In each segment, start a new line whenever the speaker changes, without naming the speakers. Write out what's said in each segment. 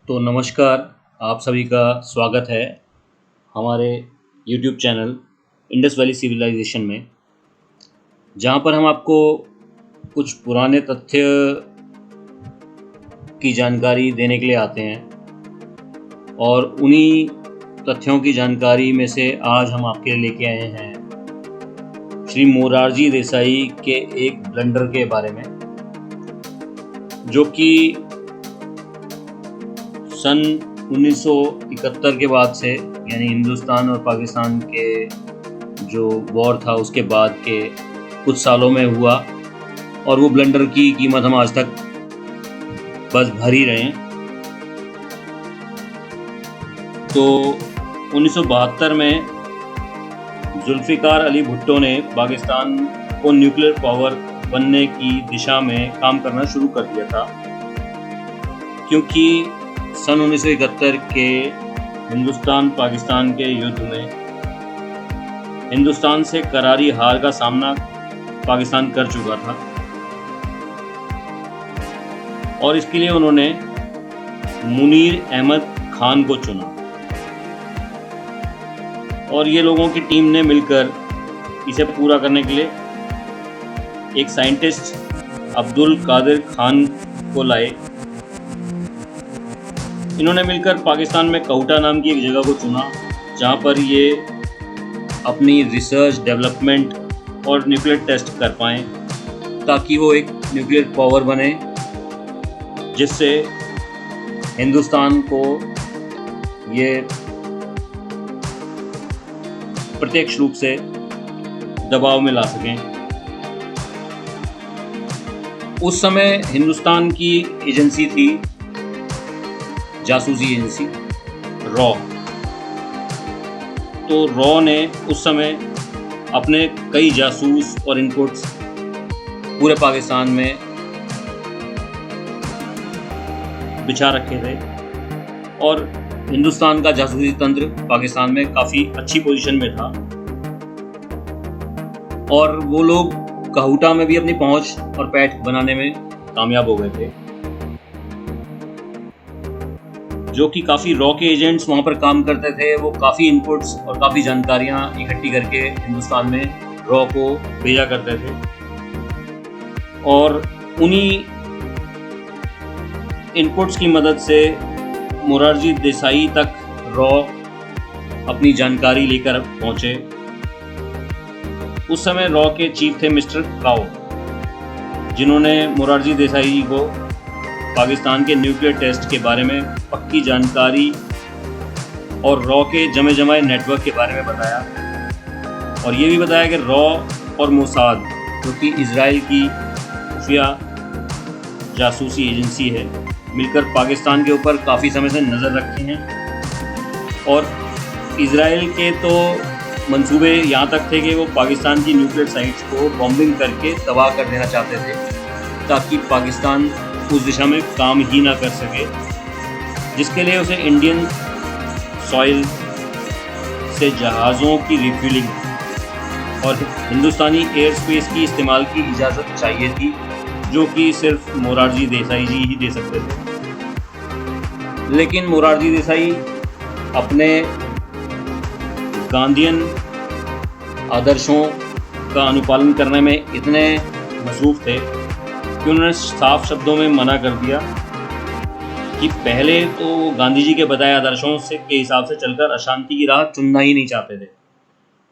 तो नमस्कार, आप सभी का स्वागत है हमारे YouTube channel Indus Valley Civilisation में, जहाँ पर हम आपको कुछ पुराने तथ्य की जानकारी देने के लिए आते हैं। और उन्हीं तथ्यों की जानकारी में से आज हम आपके लिए लेके आए हैं श्री मोरारजी देसाई के एक ब्लंडर के बारे में, जो कि सन 1971 के बाद से, यानी हिंदुस्तान और पाकिस्तान के जो वॉर था उसके बाद के कुछ सालों में हुआ। और वो ब्लंडर की कीमत हम आज तक बस भर ही रहे हैं। तो 1972 में जुल्फ़िकार अली भुट्टो ने पाकिस्तान को न्यूक्लियर पावर बनने की दिशा में काम करना शुरू कर दिया था, क्योंकि सन 1971 के हिंदुस्तान पाकिस्तान के युद्ध में हिंदुस्तान से करारी हार का सामना पाकिस्तान कर चुका था, और इसके लिए उन्होंने मुनीर अहमद खान को चुना। और ये लोगों की टीम ने मिलकर इसे पूरा करने के लिए एक साइंटिस्ट अब्दुल कादिर खान को लाए। इन्होंने मिलकर पाकिस्तान में कऊटा नाम की एक जगह को चुना, जहाँ पर ये अपनी रिसर्च, डेवलपमेंट और न्यूक्लियर टेस्ट कर पाएँ, ताकि वो एक न्यूक्लियर पावर बने, जिससे हिंदुस्तान को ये प्रत्यक्ष रूप से दबाव में ला सकें। उस समय हिंदुस्तान की एजेंसी थी, जासूसी एजेंसी रॉ। तो रॉ ने उस समय अपने कई जासूस और इनपुट्स पूरे पाकिस्तान में बिछा रखे थे, और हिंदुस्तान का जासूसी तंत्र पाकिस्तान में काफ़ी अच्छी पोजीशन में था। और वो लोग कऊटा में भी अपनी पहुंच और पैठ बनाने में कामयाब हो गए थे, जो कि काफ़ी रॉ के एजेंट्स वहाँ पर काम करते थे। वो काफ़ी इनपुट्स और काफ़ी जानकारियाँ इकट्ठी करके हिंदुस्तान में रॉ को भेजा करते थे, और उन्हीं इनपुट्स की मदद से मोरारजी देसाई तक रॉ अपनी जानकारी लेकर पहुँचे। उस समय रॉ के चीफ थे मिस्टर काओ, जिन्होंने मोरारजी देसाई को पाकिस्तान के न्यूक्लियर टेस्ट के बारे में पक्की जानकारी और रॉ के जमे जमाए नेटवर्क के बारे में बताया। और ये भी बताया कि रॉ और मोसाद, जो कि इजराइल की खुफिया जासूसी एजेंसी है, मिलकर पाकिस्तान के ऊपर काफ़ी समय से नज़र रखे हैं। और इजराइल के तो मंसूबे यहाँ तक थे कि वो पाकिस्तान की न्यूक्लियर साइट्स को बॉम्बिंग करके तबाह कर देना चाहते थे, ताकि पाकिस्तान उस दिशा में काम ही ना कर सके, जिसके लिए उसे इंडियन सॉइल से जहाज़ों की रिफ्यूलिंग और हिंदुस्तानी एयर स्पेस की इस्तेमाल की इजाज़त चाहिए थी, जो कि सिर्फ मोरारजी देसाई जी ही दे सकते थे। लेकिन मोरारजी देसाई अपने गांधीयन आदर्शों का अनुपालन करने में इतने मसरूफ़ थे कि उन्होंने साफ शब्दों में मना कर दिया कि पहले तो वो गांधी जी के बताए आदर्शों से के हिसाब से चलकर अशांति की राह चुनना ही नहीं चाहते थे,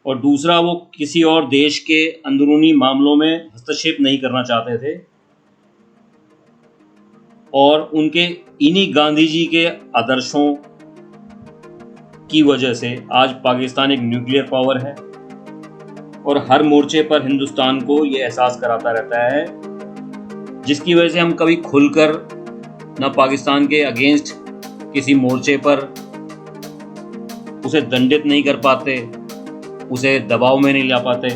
और दूसरा वो किसी और देश के अंदरूनी मामलों में हस्तक्षेप नहीं करना चाहते थे। और उनके इन्हीं गांधी जी के आदर्शों की वजह से आज पाकिस्तान एक न्यूक्लियर पावर है, और हर मोर्चे पर हिंदुस्तान को ये एहसास कराता रहता है, जिसकी वजह से हम कभी खुलकर ना पाकिस्तान के अगेंस्ट किसी मोर्चे पर उसे दंडित नहीं कर पाते, उसे दबाव में नहीं ला पाते,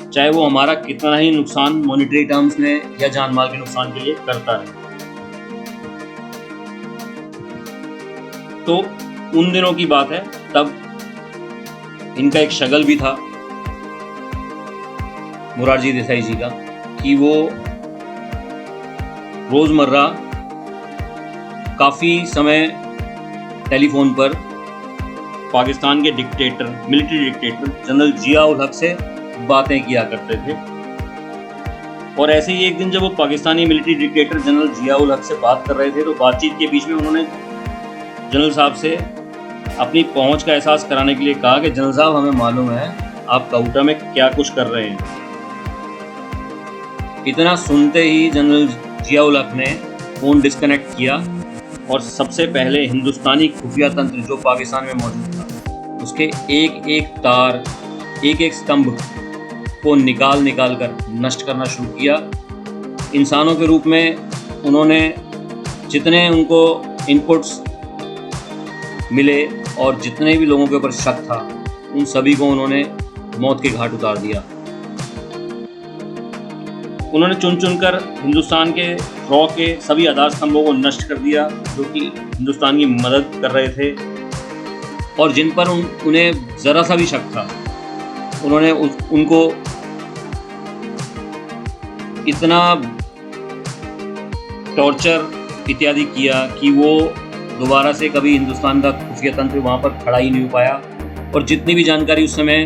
चाहे वो हमारा कितना ही नुकसान मॉनेटरी टर्म्स में या जान माल के नुकसान के लिए करता है। तो उन दिनों की बात है, तब इनका एक शगल भी था मोरारजी देसाई जी का, कि वो रोज़मर्रा काफ़ी समय टेलीफोन पर पाकिस्तान के डिक्टेटर, मिलिट्री डिक्टेटर जनरल जिया उल हक से बातें किया करते थे। और ऐसे ही एक दिन जब वो पाकिस्तानी मिलिट्री डिक्टेटर जनरल जिया उल हक से बात कर रहे थे, तो बातचीत के बीच में उन्होंने जनरल साहब से अपनी पहुंच का एहसास कराने के लिए कहा कि जनरल साहब, हमें मालूम है आप काउटा में क्या कुछ कर रहे हैं। इतना सुनते ही जनरल जिया उल हक ने फ़ोन डिस्कनेक्ट किया और सबसे पहले हिंदुस्तानी खुफिया तंत्र जो पाकिस्तान में मौजूद था, उसके एक एक तार, एक एक स्तंभ को निकाल कर नष्ट करना शुरू किया। इंसानों के रूप में उन्होंने जितने उनको इनपुट्स मिले और जितने भी लोगों के ऊपर शक था, उन सभी को उन्होंने मौत के घाट उतार दिया। उन्होंने चुन कर हिंदुस्तान के रॉ के सभी आधार स्तंभों को नष्ट कर दिया जो कि हिंदुस्तान की मदद कर रहे थे और जिन पर उन्हें ज़रा सा भी शक था। उन्होंने उनको इतना टॉर्चर इत्यादि किया कि वो दोबारा से कभी हिंदुस्तान का खुफिया तंत्र वहाँ पर खड़ा ही नहीं हो पाया। और जितनी भी जानकारी उस समय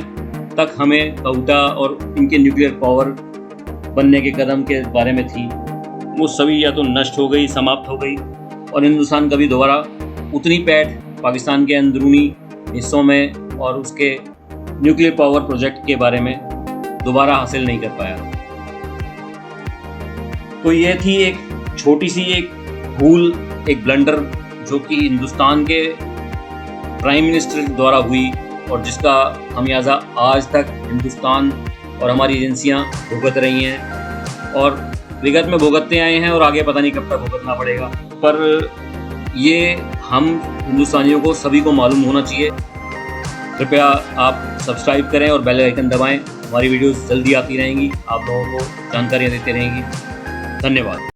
तक हमें काउटा और इनके न्यूक्लियर पावर बनने के कदम के बारे में थी, वो सभी या तो नष्ट हो गई, समाप्त हो गई और हिंदुस्तान कभी दोबारा उतनी पैठ पाकिस्तान के अंदरूनी हिस्सों में और उसके न्यूक्लियर पावर प्रोजेक्ट के बारे में दोबारा हासिल नहीं कर पाया। तो ये थी एक छोटी सी एक भूल, एक ब्लंडर जो कि हिंदुस्तान के प्राइम मिनिस्टर द्वारा हुई और जिसका खमियाजा आज तक हिंदुस्तान और हमारी एजेंसियां भुगत रही हैं और विगत में भुगतते आए हैं और आगे पता नहीं कब तक भुगतना पड़ेगा। पर ये हम हिंदुस्तानियों को सभी को मालूम होना चाहिए। कृपया आप सब्सक्राइब करें और बेल आइकन दबाएं। हमारी वीडियोस जल्दी आती रहेंगी, आप लोगों को जानकारियाँ देते रहेंगी। धन्यवाद।